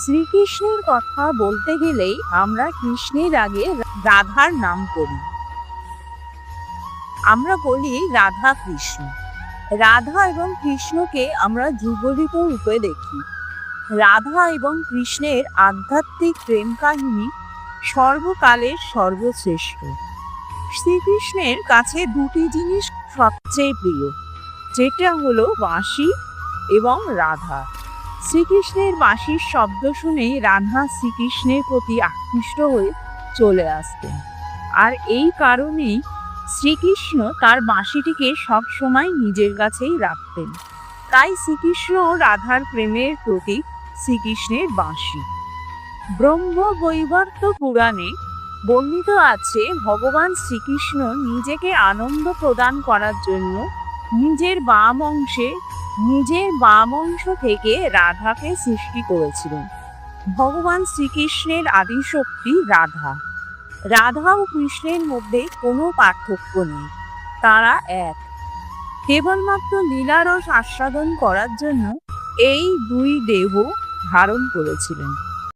শ্রীকৃষ্ণের কথা বলতে গেলেই আমরা কৃষ্ণের আগে রাধার নাম করি। আমরা বলি রাধা কৃষ্ণ। রাধা এবং কৃষ্ণকে আমরা যুগলিত রূপে দেখি। রাধা এবং কৃষ্ণের আধ্যাত্মিক প্রেম কাহিনী সর্বকালের সর্বশ্রেষ্ঠ। শ্রীকৃষ্ণের কাছে দুটি জিনিস সবচেয়ে প্রিয়, যেটা হলো বাঁশি এবং রাধা। শ্রীকৃষ্ণের বাঁশির শব্দ শুনেই রাধা শ্রীকৃষ্ণের প্রতি আকৃষ্ট হয়ে চলে আসতেন, আর এই কারণেই শ্রীকৃষ্ণ তার বাঁশিটিকে সবসময় নিজের কাছেই রাখতেন। তাই শ্রীকৃষ্ণ ও রাধার প্রেমের প্রতীক শ্রীকৃষ্ণের বাঁশি। ব্রহ্মবৈবর্ত পুরাণে বর্ণিত আছে, ভগবান শ্রীকৃষ্ণ নিজেকে আনন্দ প্রদান করার জন্য নিজের বাম অংশ থেকে রাধাকে সৃষ্টি করেছিলেন। ভগবান শ্রীকৃষ্ণের আদিশক্তি রাধা। রাধা ও কৃষ্ণের মধ্যে কোনো পার্থক্য নেই, তারা এক। কেবলমাত্র লীলারস আস্বাদন করার জন্য এই দুই দেহ ধারণ করেছিলেন।